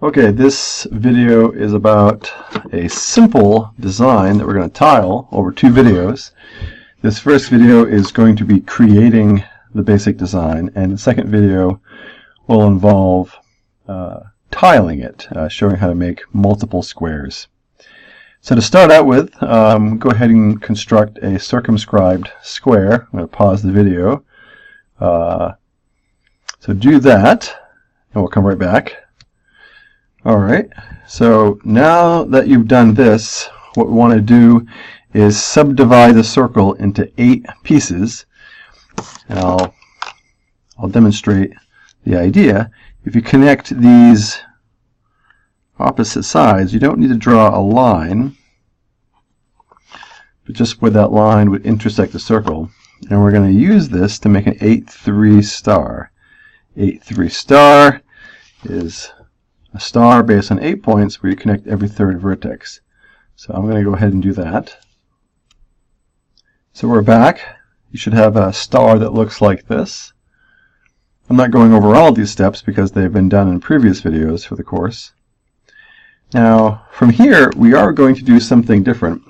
Okay, this video is about a simple design that we're going to tile over two videos. This first video is going to be creating the basic design, and the second video will involve tiling it, showing how to make multiple squares. So to start out with, go ahead and construct a circumscribed square. I'm going to pause the video. So do that, and we'll come right back. Alright, so now that you've done this, what we want to do is subdivide the circle into 8 pieces. And I'll demonstrate the idea. If you connect these opposite sides, you don't need to draw a line, but just where that line would intersect the circle. And we're going to use this to make an 8-3 star. 8-3 star is a star based on 8 points where you connect every third vertex. So I'm going to go ahead and do that. So we're back. You should have a star that looks like this. I'm not going over all of these steps because they've been done in previous videos for the course. Now from here we are going to do something different.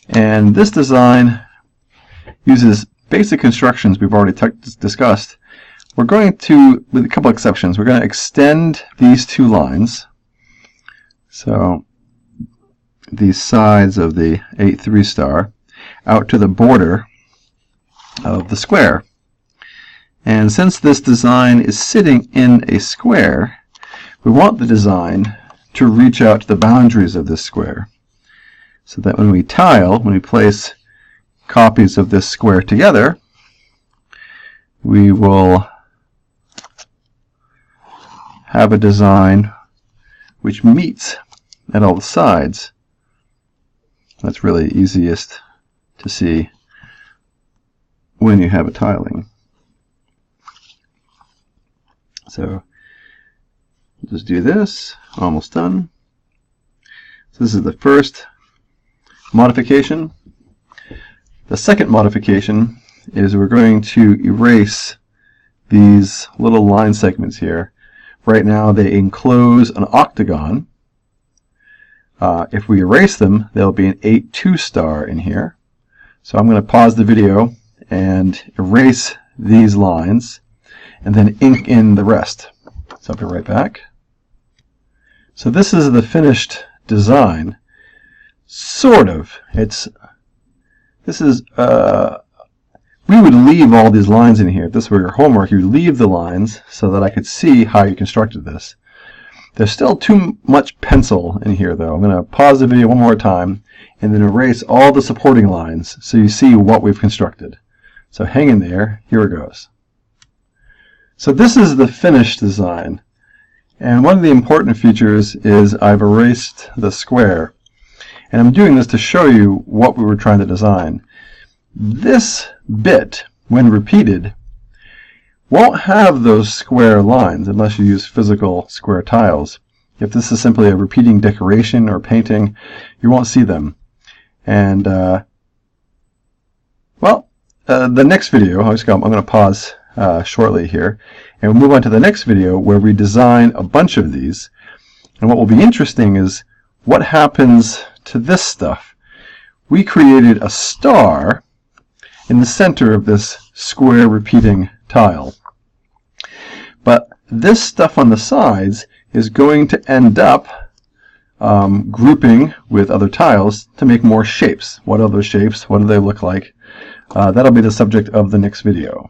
And this design uses basic constructions we've already discussed. We're going to, with a couple exceptions, we're going to extend these two lines. So these sides of the 8-3 star out to the border of the square. And since this design is sitting in a square, we want the design to reach out to the boundaries of this square. So that when we tile, when we place copies of this square together, we will have a design which meets at all the sides. That's really easiest to see when you have a tiling. So just do this, almost done. So this is the first modification. The second modification is we're going to erase these little line segments here. Right now they enclose an octagon. If we erase them, there'll be an 8-2 star in here. So I'm going to pause the video and erase these lines and then ink in the rest. So I'll be right back. So this is the finished design. Sort of. We would leave all these lines in here. If this were your homework, you would leave the lines so that I could see how you constructed this. There's still too much pencil in here though. I'm going to pause the video one more time and then erase all the supporting lines so you see what we've constructed. So hang in there. Here it goes. So this is the finished design. And one of the important features is I've erased the square. And I'm doing this to show you what we were trying to design. This bit, when repeated, won't have those square lines unless you use physical square tiles. If this is simply a repeating decoration or painting, you won't see them. And, the next video, I'm going to pause shortly here, and we'll move on to the next video where we design a bunch of these. And what will be interesting is what happens to this stuff. We created a star in the center of this square repeating tile. But this stuff on the sides is going to end up grouping with other tiles to make more shapes. What are those shapes? What do they look like? That'll be the subject of the next video.